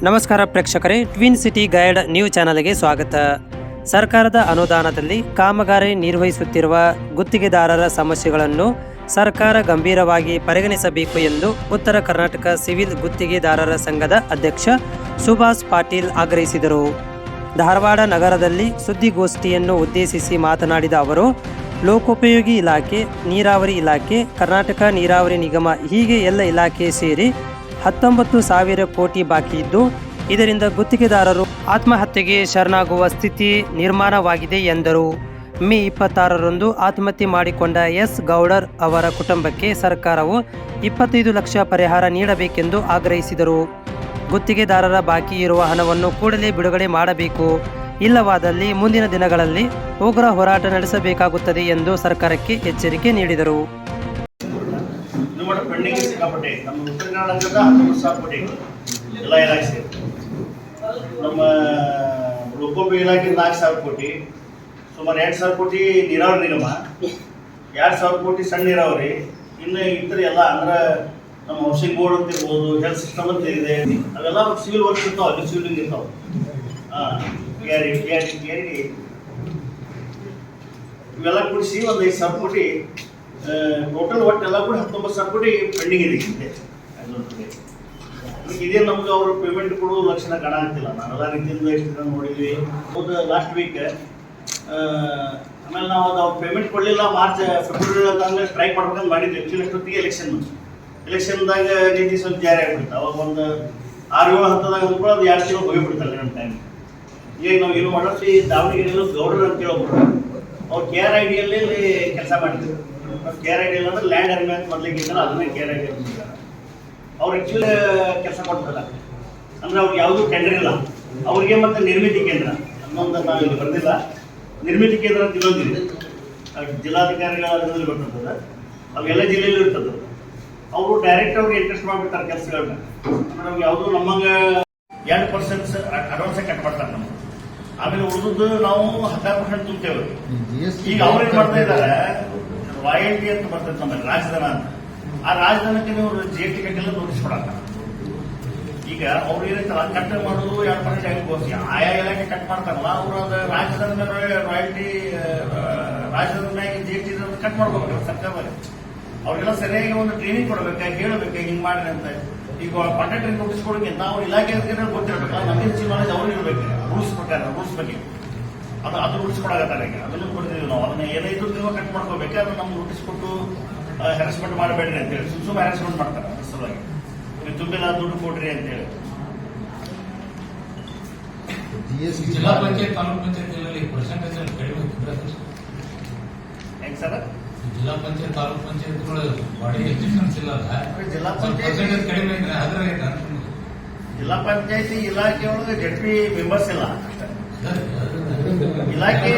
ನಮಸ್ಕಾರ ಪ್ರೇಕ್ಷಕರೇ, twin city guide news ಚಾನಲ್ಗೆ ಸ್ವಾಗತ. ಸರ್ಕಾರದ ಅನುದಾನದಲ್ಲಿ ಕಾಮಗಾರಿ ನಿರ್ವಹಿಸುತ್ತಿರುವ ಗುತ್ತಿಗೆದಾರರ ಸಮಸ್ಯೆಗಳನ್ನು ಸರ್ಕಾರ ಗಂಭೀರವಾಗಿ ಪರಿಗಣಿಸಬೇಕು ಎಂದು ಉತ್ತರ ಕರ್ನಾಟಕ ಸಿವಿಲ್ ಗುತ್ತಿಗೆದಾರರ ಸಂಘದ ಅಧ್ಯಕ್ಷ ಸುಭಾಷ್ ಪಾಟೀಲ್ ಆಗ್ರಹಿಸಿದರು. ಧಾರವಾಡ ನಗರದಲ್ಲಿ ಸುದ್ದಿಗೋಷ್ಠಿಯನ್ನು ಉದ್ದೇಶಿಸಿ ಮಾತನಾಡಿದ ಅವರು, ಲೋಕೋಪಯೋಗಿ ಇಲಾಖೆ, ನೀರಾವರಿ ಇಲಾಖೆ, ಕರ್ನಾಟಕ ನೀರಾವರಿ ನಿಗಮ ಹೀಗೆ ಎಲ್ಲ ಇಲಾಖೆ ಸೇರಿ 19,000 ಕೋಟಿ ಬಾಕಿ ಇದ್ದು, ಇದರಿಂದ ಗುತ್ತಿಗೆದಾರರು ಆತ್ಮಹತ್ಯೆಗೆ ಶರಣಾಗುವ ಸ್ಥಿತಿ ನಿರ್ಮಾಣವಾಗಿದೆ ಎಂದರು. ಮೇ 26ರಂದು ಆತ್ಮಹತ್ಯೆ ಮಾಡಿಕೊಂಡ ಎಸ್ ಗೌಡರ್ ಅವರ ಕುಟುಂಬಕ್ಕೆ ಸರ್ಕಾರವು 25 ಲಕ್ಷ ಪರಿಹಾರ ನೀಡಬೇಕೆಂದು ಆಗ್ರಹಿಸಿದರು. ಗುತ್ತಿಗೆದಾರರ ಬಾಕಿ ಇರುವ ಹಣವನ್ನು ಕೂಡಲೇ ಬಿಡುಗಡೆ ಮಾಡಬೇಕು, ಇಲ್ಲವಾದಲ್ಲಿ ಮುಂದಿನ ದಿನಗಳಲ್ಲಿ ಉಗ್ರ ಹೋರಾಟ ನಡೆಸಬೇಕಾಗುತ್ತದೆ ಎಂದು ಸರ್ಕಾರಕ್ಕೆ ಎಚ್ಚರಿಕೆ ನೀಡಿದರು. ಪೆಂಡಿಂಗ್ ಸಿಕ್ಕಾಪಟ್ಟೆ ನಮ್ಮ ಉತ್ತರ ಕರ್ನಾಟಕದ 19,000 ಕೋಟಿ ಎಲ್ಲ ಇಲಾಖೆ ಸೇರಿ, ನಮ್ಮ ಲೋಕೋಪಯೋಗಿ ಇಲಾಖೆ 4,000 ಕೋಟಿ, ಸುಮಾರು 2,000 ಕೋಟಿ ನೀರಾವರಿ ನಿಗಮ, 2,000 ಕೋಟಿ ಸಣ್ಣ ನೀರಾವರಿ, ಇನ್ನು ಇತರ ಎಲ್ಲ ಅಂದ್ರೆ ನಮ್ಮ ಹೌಸಿಂಗ್ ಬೋರ್ಡ್ ಅಂತ ಇರ್ಬೋದು, ಹೆಲ್ತ್ ಸಿಸ್ಟಮ್ ಅಂತ ಇದೆ, ಅವೆಲ್ಲ ಸಿವಿಲ್ ವರ್ಕ್ ಇರ್ತಾವೆ, ಅಲ್ಲಿ ಸಿವಿಲಿಂಗ್ ಇರ್ತಾವೆ. ಇವೆಲ್ಲ ಕೂಡಿಸಿ ಒಂದು 5,000 ಕೋಟಿ ಟೋಟಲ್ ಒಟ್ಟೆಲ್ಲ ಕೂಡ 19,000 ಕೋಟಿ ಪೆಂಡಿಂಗ್ ಇದೆ. ಇದೇ ನಮ್ಗೆ ಅವರು ಪೇಮೆಂಟ್ ಕೊಡೋ ಲಕ್ಷಣ ಕಾಣಾಗ್ತಿಲ್ಲ. ನಾವೆಲ್ಲ ರೀತಿಯಿಂದ ಎಷ್ಟು ದಿನ ನೋಡಿದ್ವಿ. ಹೌದು, ಲಾಸ್ಟ್ ವೀಕ್ ಆಮೇಲೆ ನಾವು ಅದು ಅವ್ರು ಪೇಮೆಂಟ್ ಕೊಡಲಿಲ್ಲ. ಮಾರ್ಚ್ ಫೆಬ್ರವರಿ ಸ್ಟ್ರೈಕ್ ಮಾಡ್ಬೇಕಂತ ಮಾಡಿದ್ವಿ. ಆ್ಯಕ್ಚುಲಿ ಅಷ್ಟೊತ್ತಿಗೆ ಎಲೆಕ್ಷನ್ದಾಗ ನೀತಿ ಸ್ವಲ್ಪ ಜಾರಿ ಆಗಿಬಿಡುತ್ತೆ. ಅವಾಗ ಒಂದು 6-7 ಹಂತದಾಗ ಅಂದ್ಕೊಂಡು ಅದು 2 ತಿಂಗಳು ಹೋಗಿಬಿಡ್ತಾರೆ ನಮ್ಮ ಟೈಮ್. ಈಗ ನಾವು ಏನು ಮಾಡೋದು, ದಾವಣಗೆರೆಯಲ್ಲಿ ಗೌಡರು ಅಂತ ಕೇಳೋಬ್ರು, ಅವ್ರು KRIDಯಲ್ಲಿ ಕೆಲಸ ಮಾಡಿದ್ರು. KRID ಅಂದ್ರೆ ಲ್ಯಾಂಡ್ ಅರ್ಮಿ ಅಂತ ಮೊದಲಿಗೆ ಇದ್ದಲ್ಲ, ಅದನ್ನೇ KRID ಅಂತ. ಅವ್ರು ಆ್ಯಕ್ಚುಲಿ ಕೆಲಸ ಕೊಡ್ತಾರಲ್ಲ, ಅಂದ್ರೆ ಅವ್ರಿಗೆ ಯಾವುದೂ ಟೆಂಡರ್ ಇಲ್ಲ. ಅವ್ರಿಗೆ ಮತ್ತೆ ನಿರ್ಮಿತಿ ಕೇಂದ್ರ ಅನ್ನೊಂದು ನಾವು ಇಲ್ಲಿ ಬರ್ತಿಲ್ಲ. ನಿರ್ಮಿತಿ ಕೇಂದ್ರ ಅಂತ ಇನ್ನೊಂದಿದೆ, ಜಿಲ್ಲಾಧಿಕಾರಿಗಳ ಅದರಲ್ಲಿ ಬರ್ತದೆ, ಅವೆಲ್ಲ ಜಿಲ್ಲೆಯಲ್ಲೂ ಇರ್ತದೆ. ಅವರು ಡೈರೆಕ್ಟ್ ಅವ್ರಿಗೆ ಇಂಟ್ರೆಸ್ಟ್ ಮಾಡಿಬಿಡ್ತಾರೆ ಕೆಲಸಗಳನ್ನ. ಅಂದ್ರೆ ಅವ್ರಿಗೆ ಯಾವುದೂ ನಮ್ಮಂಗೆ 2% ಅಡ್ವಾನ್ಸಾಗಿ ಕಟ್ ಮಾಡ್ತಾರೆ ನಮ್ಗೆ. ಆಮೇಲೆ ಉಳಿದು ನಾವು 16% ತುಂಬ್ತೇವೆ. ಈಗ ಅವ್ರೇನು ಮಾಡ್ತಾ ಇದ್ದಾರೆ, ರಾಯಲ್ಟಿ ಅಂತ ಬರ್ತದೆ ನಮ್ಮಲ್ಲಿ, ರಾಜಧನ ಅಂತ. ಆ ರಾಜಧನಕ್ಕೆ ನೀವು GST ಕಟ್ಟಿಲ್ಲ ನೋಟಿಸ್ ಕೊಡಲ್ಲ. ಈಗ ಅವ್ರು ಏನೈತಲ್ಲ ಕಟ್ ಮಾಡೋದು 2% ಆಗಿ ಆಯಾ ಇಲಾಖೆ ಕಟ್ ಮಾಡ್ತಾರಲ್ಲ, ಅವರು ಅದು ರಾಜಧನದ ರಾಯಲ್ಟಿ, ರಾಜಧನದ ಮ್ಯಾಗೆ GST ಕಟ್ ಮಾಡ್ಕೋಬೇಕು ಸರ್ಕಾರದಲ್ಲಿ. ಅವ್ರಿಗೆಲ್ಲ ಸರಿಯಾಗಿ ಒಂದು ಟ್ರೈನಿಂಗ್ ಕೊಡಬೇಕು, ಹೇಳಬೇಕು ಹಿಂಗ್ ಮಾಡ್ರಿ ಅಂತ. ಈಗ ಕಾಂಟ್ರಾಕ್ಟರ್ ನೋಟಿಸ್ ಕೊಡೋಕ್ಕಿಂತ ಅವ್ರು ಇಲಾಖೆ ಗೊತ್ತಿರ್ಬೇಕಲ್ಲ, ನಮಗೆ ನಾಲೆಜ್ ಅವ್ರಿಗೆ ಇರಬೇಕು. ರೂಲ್ಸ್ ಪ್ರಕಾರ, ರೂಲ್ಸ್ ಬಗ್ಗೆ ಅದು ರೂಲ್ಸ್ ಕೊಡಾಗತ್ತಾರೆ. ಈಗ ಅದನ್ನು ಕೊಡ್ತೀವಿ ನಾವು. ಅದನ್ನ ಏನಾಯ್ತು ನೀವು ಕಟ್ ಮಾಡ್ಕೋಬೇಕು. ಅದನ್ನ ನಮ್ಗೆ ನೋಟಿಸ್ ಕೊಟ್ಟು ಹ್ಯಾರಸ್ಮೆಂಟ್ ಮಾಡಬೇಡ್ರಿ ಅಂತೇಳಿ ಸುಮ್ಮನೆ ಹ್ಯಾರಸ್ಮೆಂಟ್ ಮಾಡ್ತಾರೆ. ಅದ್ರ ಸಲುವಾಗಿ ನೀವು ತುಂಬಿಲ್ಲ ದುಡ್ಡು ಕೊಡ್ರಿ ಅಂತೇಳಿ. ಜಿಲ್ಲಾ ಪಂಚಾಯತ್, ತಾಲೂಕ್ ಪಂಚಾಯತ್ ಪರ್ಸೆಂಟೇಜ್ ಹೆಂಗ್ ಸರ್? ಜಿಲ್ಲಾ ಪಂಚಾಯತ್, ತಾಲೂಕ್ ಪಂಚಾಯತ್ಗಳು ಬಾಡಿ ಎಕ್ಸಿಸ್ಟೆನ್ಸ್ ಇಲ್ಲ. ಜಿಲ್ಲಾ ಪಂಚಾಯತ್ ಕಡಿಮೆ ಇದ್ರೆ ಅದ್ರ ಜಿಲ್ಲಾ ಪಂಚಾಯತಿ ಇಲಾಖೆ ಒಳಗೆ ಜಡ್ಪಿ ಮೆಂಬರ್ಸ್ ಇಲ್ಲ. ಇಲಾಖೆ